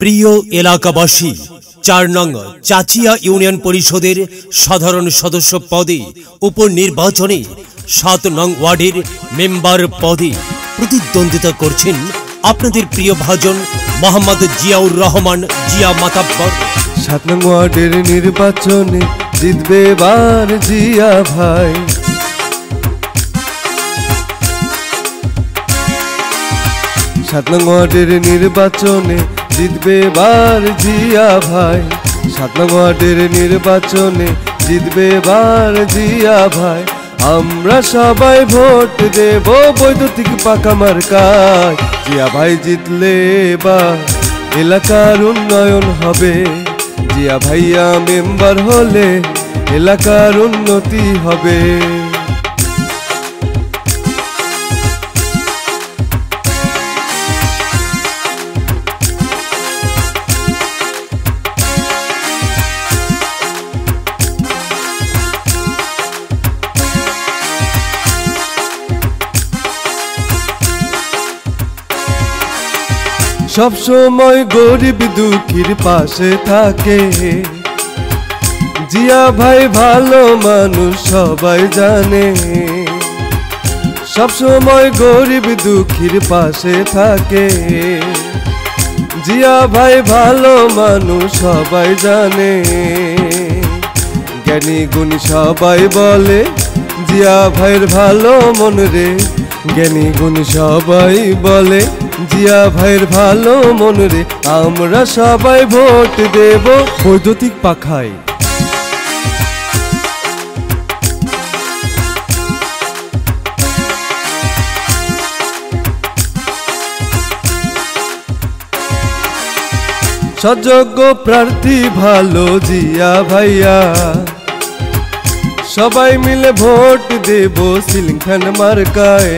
প্রিয় এলাকাবাসী, ৪ নং চাচিয়া ইউনিয়ন পরিষদের সাধারণ সদস্য পদে উপনির্বাচনে ৭ নং ওয়ার্ডের মেম্বার পদে প্রতিদ্বন্দ্বিতা করছেন আপনাদের প্রিয় ভাজন মোহাম্মদ জিয়াউর রহমান জিয়া মাতাব্বর। ৭ নং ওয়ার্ডের নির্বাচনে জিতবে এবার জিয়া ভাই। ৭ নং ওয়ার্ডের নির্বাচনে জিতবে এবার জিয়া ভাই। ৭ নং ওয়ার্ডের নির্বাচনে জিতবে এবার জিয়া ভাই। আমরা সবাই ভোট দেব বৈদ্যুতিক পাকা মার্কায়। জিয়া ভাই জিতলে এবার এলাকার উন্নয়ন হবে। জিয়া ভাইয়া মেম্বার হলে এলাকার উন্নতি হবে। সব সময় গরিব দুঃখীর পাশে থাকে। জিয়া ভাই ভালো মানুষ সবাই জানে। সব সময় গরিব দুঃখীর পাশে থাকে। জিয়া ভাই ভালো মানুষ সবাই জানে। জ্ঞানী গুণী সবাই বলে জিয়া ভাইয়ের ভালো মন রে। জ্ঞানী গুণী সবাই বলে জিয়া ভাইয়ের ভালো মন রে। আমরা সবাই ভোট দেব বৈদ্যুতিক পাখায়। সযোগ্য প্রার্থী ভালো জিয়া ভাইয়া। সবাই মিলে ভোট দেব সিলিং ফ্যান মার্কায়।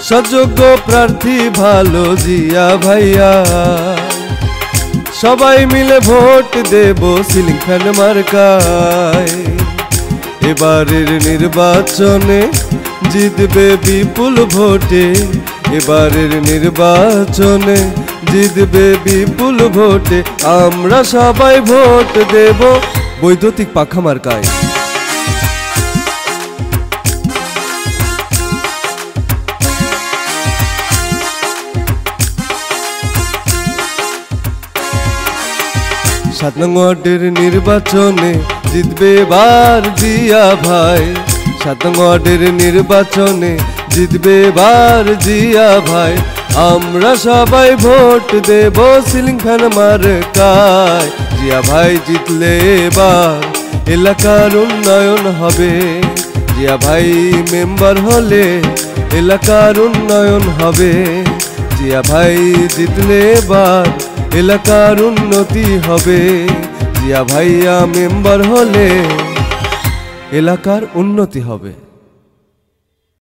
সযোগ্য প্রার্থী ভালো জিয়া ভাইয়া। সবাই মিলে ভোট দেব সিলিং ফ্যান মার্কায়। এবারের নির্বাচনে জিতবে বিপুল ভোটে। এবারের নির্বাচনে জিতবে বিপুল ভোটে। আমরা সবাই ভোট দেব বৈদ্যুতিক পাখা মার্কায়। সাত নং ওয়ার্ডের নির্বাচনে জিতবে এবার জিয়া ভাই। ৭ নং ওয়ার্ডের নির্বাচনে জিতবে এবার জিয়া ভাই। আমরা সবাই ভোট দেব সিলিং ফ্যান মার্কায়। জিয়া ভাই জিতলে এবার এলাকার উন্নয়ন হবে। জিয়া ভাই মেম্বার হলে এলাকার উন্নয়ন হবে। জিয়া ভাই জিতলে এবার এলাকার উন্নতি হবে। জিয়া ভাইয়া মেম্বার হলে এলাকার উন্নতি হবে।